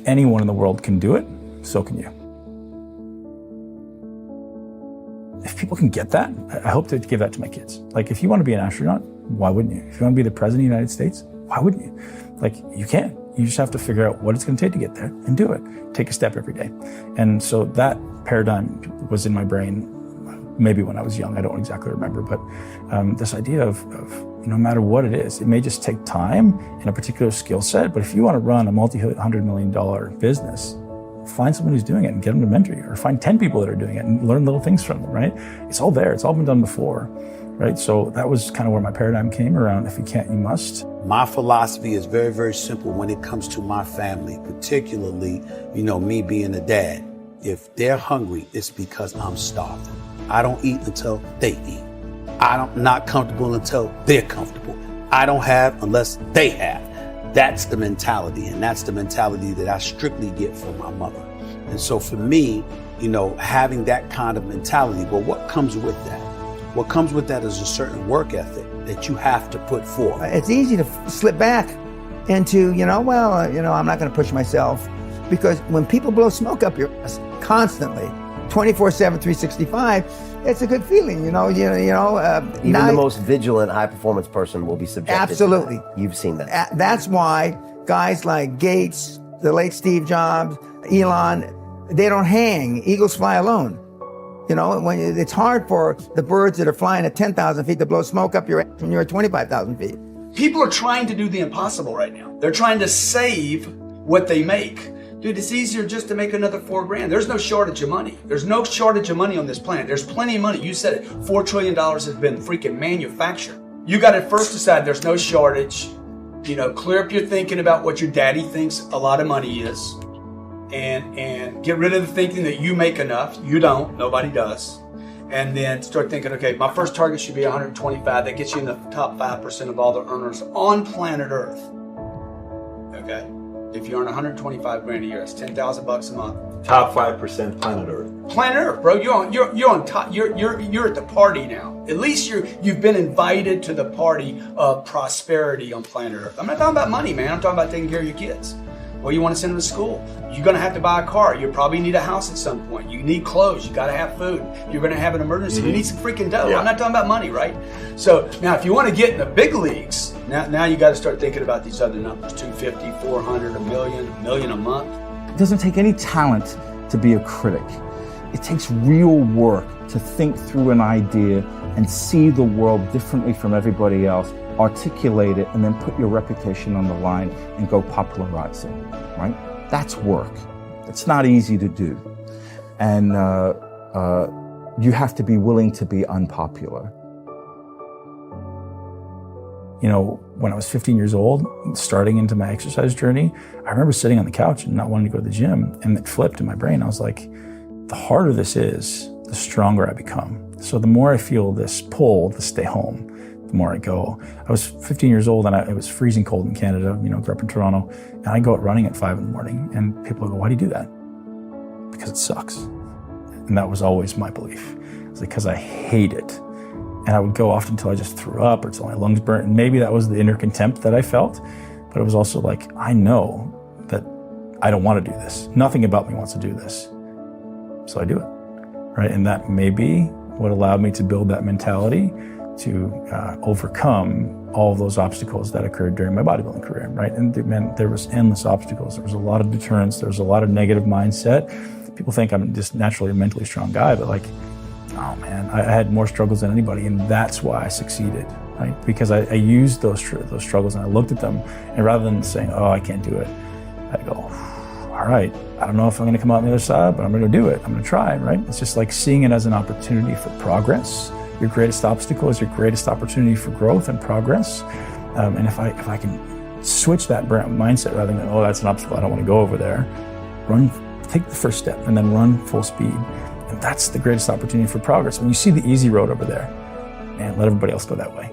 if anyone in the world can do it, so can you. If people can get that, I hope to give that to my kids. Like, if you want to be an astronaut, why wouldn't you? If you want to be the president of the United States, why wouldn't you? Like, you can. You just have to figure out what it's going to take to get there and do it. Take a step every day. And so that paradigm was in my brain maybe when I was young. I don't exactly remember, but this idea of no matter what it is, it may just take time and a particular skill set, but if you want to run a multi-$100 million business, find someone who's doing it and get them to mentor you, or find 10 people that are doing it and learn little things from them, right? It's all there. It's all been done before, right? So that was kind of where my paradigm came around. If you can't, you must. My philosophy is very, very simple when it comes to my family, particularly, me being a dad. If they're hungry, it's because I'm starving. I don't eat until they eat. I'm not comfortable until they're comfortable. I don't have unless they have. That's the mentality, and that's the mentality that I strictly get from my mother. And so for me, having that kind of mentality, well, what comes with that? What comes with that is a certain work ethic that you have to put forth. It's easy to slip back into, I'm not going to push myself, because when people blow smoke up your ass constantly, 24/7, 365, it's a good feeling, Even the most vigilant, high-performance person will be subjected absolutely. to that. You've seen that. That's why guys like Gates, the late Steve Jobs, Elon, they don't hang. Eagles fly alone. When it's hard for the birds that are flying at 10,000 feet to blow smoke up your ass when you're at 25,000 feet. People are trying to do the impossible right now. They're trying to save what they make. Dude, it's easier just to make another $4 grand. There's no shortage of money. There's no shortage of money on this planet. There's plenty of money. You said it. $4 trillion has been freaking manufactured. You got to first decide there's no shortage. Clear up your thinking about what your daddy thinks a lot of money is. And get rid of the thinking that you make enough. You don't. Nobody does. And then start thinking, okay, my first target should be 125. That gets you in the top 5% of all the earners on planet Earth. Okay? If you earn 125 grand a year, it's $10,000 a month. Top 5% planet Earth. Planet Earth, bro. You're on top. You're at the party now. At least you've been invited to the party of prosperity on planet Earth. I'm not talking about money, man. I'm talking about taking care of your kids. Well, you want to send them to school. You're going to have to buy a car. You probably need a house at some point. You need clothes. You got to have food. You're going to have an emergency. You need some freaking dough. Yeah. I'm not talking about money, right? So now if you want to get in the big leagues, now you got to start thinking about these other numbers, 250, 400, a million a month. It doesn't take any talent to be a critic. It takes real work to think through an idea and see the world differently from everybody else, articulate it, and then put your reputation on the line and go popularize it, right? That's work. It's not easy to do. And you have to be willing to be unpopular. When I was 15 years old, starting into my exercise journey, I remember sitting on the couch and not wanting to go to the gym, and it flipped in my brain. I was like, the harder this is, the stronger I become. So the more I feel this pull to stay home, the more I go. I was 15 years old and it was freezing cold in Canada, grew up in Toronto, and I go out running at 5 a.m, and people go, why do you do that? Because it sucks. And that was always my belief. It's because I hate it. And I would go often until I just threw up or until my lungs burnt. And maybe that was the inner contempt that I felt, but it was also like, I know that I don't want to do this. Nothing about me wants to do this. So I do it, right? And that may be what allowed me to build that mentality to overcome all of those obstacles that occurred during my bodybuilding career, right? And there was endless obstacles. There was a lot of deterrence. There was a lot of negative mindset. People think I'm just naturally a mentally strong guy, but oh man, I had more struggles than anybody, and that's why I succeeded, right? Because I used those struggles and I looked at them, and rather than saying, oh, I can't do it, I go, all right, I don't know if I'm gonna come out on the other side, but I'm gonna do it. I'm gonna try, right? It's just like seeing it as an opportunity for progress. Your greatest obstacle is your greatest opportunity for growth and progress. And if I can switch that mindset rather than, oh, that's an obstacle, I don't want to go over there, take the first step and then run full speed. And that's the greatest opportunity for progress. When you see the easy road over there, man, let everybody else go that way.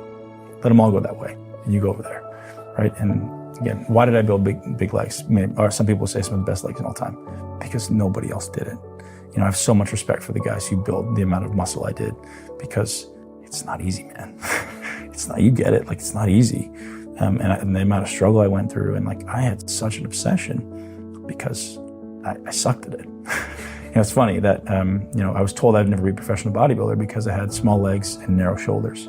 Let them all go that way, and you go over there, right? And again, why did I build big legs? Or some people say some of the best legs in all time, because nobody else did it. I have so much respect for the guys who build the amount of muscle I did, because it's not easy, man. It's not, you get it, it's not easy. And the amount of struggle I went through, and I had such an obsession, because I sucked at it. It's funny that, I was told I'd never be a professional bodybuilder because I had small legs and narrow shoulders.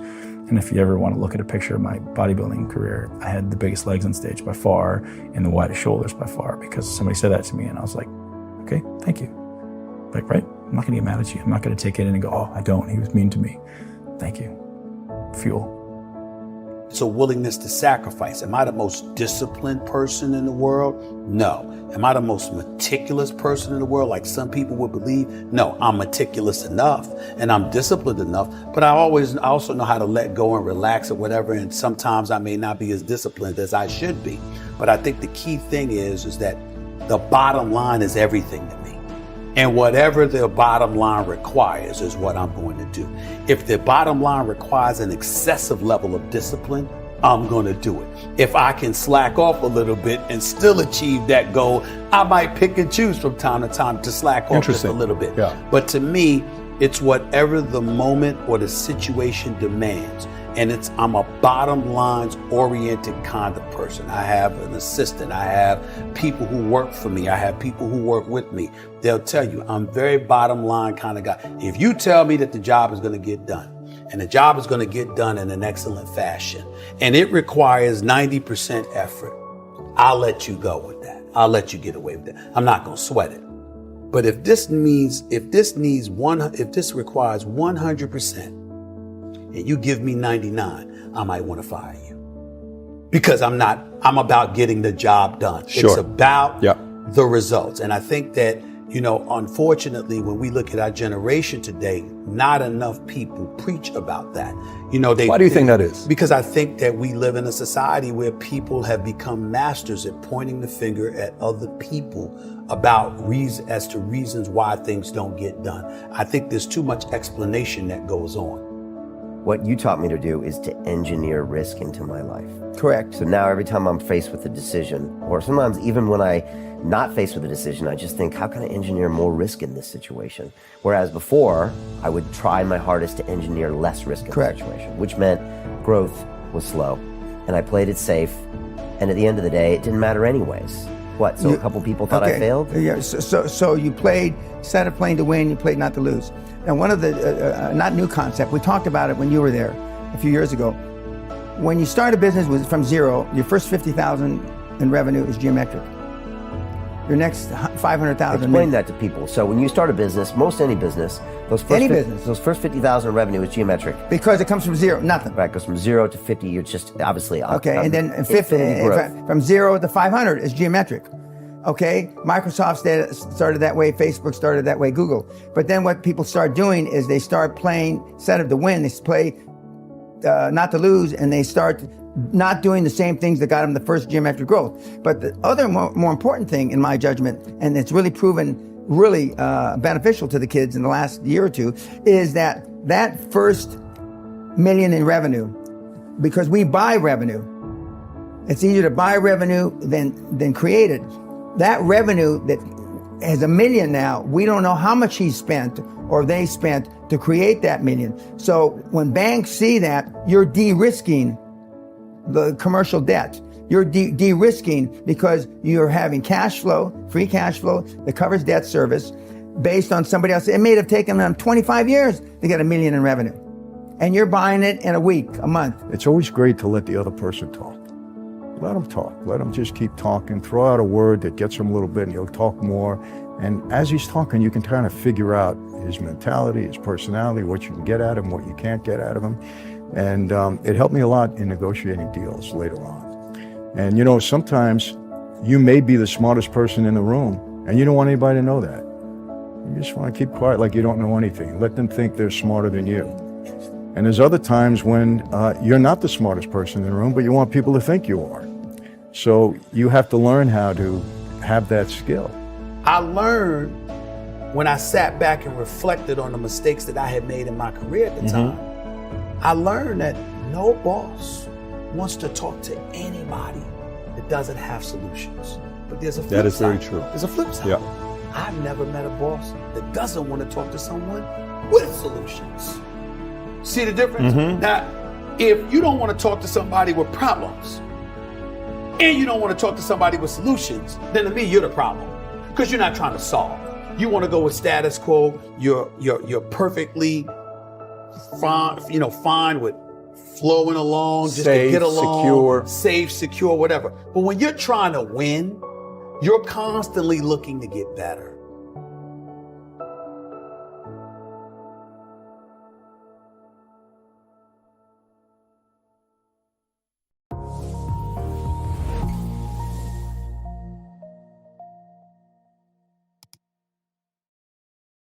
And if you ever want to look at a picture of my bodybuilding career, I had the biggest legs on stage by far and the widest shoulders by far, because somebody said that to me and I was like, okay, thank you. Like, right? I'm not going to get mad at you. I'm not going to take it in and go, oh, I don't. He was mean to me. Thank you. Fuel. It's a willingness to sacrifice. Am I the most disciplined person in the world? No. Am I the most meticulous person in the world, like some people would believe? No, I'm meticulous enough and I'm disciplined enough, but I also know how to let go and relax or whatever. And sometimes I may not be as disciplined as I should be. But I think the key thing is that the bottom line is everything to me. And whatever the bottom line requires is what I'm going to do. If the bottom line requires an excessive level of discipline, I'm going to do it. If I can slack off a little bit and still achieve that goal, I might pick and choose from time to time to slack off just a little bit. Yeah. But to me, it's whatever the moment or the situation demands. And I'm a bottom lines oriented kind of person. I have an assistant. I have people who work for me. I have people who work with me. They'll tell you I'm very bottom line kind of guy. If you tell me that the job is going to get done, and the job is going to get done in an excellent fashion, and it requires 90% effort, I'll let you go with that. I'll let you get away with that. I'm not going to sweat it. But if this requires 100%, and you give me 99, I might want to fire you. Because I'm about getting the job done. Sure. It's about the results. And I think that, unfortunately, when we look at our generation today, not enough people preach about that. Why do you think that is? Because I think that we live in a society where people have become masters at pointing the finger at other people about reasons why things don't get done. I think there's too much explanation that goes on. What you taught me to do is to engineer risk into my life. Correct. So now every time I'm faced with a decision, or sometimes even when I'm not faced with a decision, I just think, how can I engineer more risk in this situation? Whereas before, I would try my hardest to engineer less risk in the situation, which meant growth was slow. And I played it safe. And at the end of the day, it didn't matter anyways. What, so a couple people thought I failed? Yeah, so you played, instead of playing to win, you played not to lose. And one of the, not new concept, we talked about it when you were there a few years ago. When you start a business from zero, your first 50,000 in revenue is geometric. Your next 500,000. Explain that to people. So when you start a business, any business, those first 50,000 in revenue is geometric. Because it comes from zero, nothing. Right, it goes from 0 to 50, you're just obviously up. Okay, and then 50, from 0 to 500 is geometric. Okay, Microsoft started that way, Facebook started that way, Google. But then what people start doing is they start playing, instead of to win, they play not to lose, and they start not doing the same things that got them the first geometric growth. But the other more important thing, in my judgment, and it's really proven really beneficial to the kids in the last year or two, is that first million in revenue, because we buy revenue. It's easier to buy revenue than create it. That revenue that has a million now, we don't know how much he spent or they spent to create that million. So when banks see that, you're de-risking the commercial debt. You're de-risking because you're having cash flow, free cash flow that covers debt service based on somebody else. It may have taken them 25 years to get $1 million in revenue. And you're buying it in a week, a month. It's always great to let the other person talk. Let them talk. Let them just keep talking. Throw out a word that gets him a little bit and he'll talk more. And as he's talking, you can kind of figure out his mentality, his personality, what you can get out of him, what you can't get out of him. And it helped me a lot in negotiating deals later on. And sometimes you may be the smartest person in the room and you don't want anybody to know that. You just want to keep quiet like you don't know anything. Let them think they're smarter than you. And there's other times when you're not the smartest person in the room, but you want people to think you are. So you have to learn how to have that skill. I learned when I sat back and reflected on the mistakes that I had made in my career at the time. I learned that no boss wants to talk to anybody that doesn't have solutions. But there's a flip side. That is very true. There's a flip side. Yeah. I've never met a boss that doesn't want to talk to someone with solutions. See the difference? Now, if you don't want to talk to somebody with problems and you don't want to talk to somebody with solutions, then to me, you're the problem. because you're not trying to solve. You want to go with status quo. You're perfectly fine, fine with flowing along, just Safe, to get along, secure. safe, secure, whatever. But when you're trying to win, you're constantly looking to get better.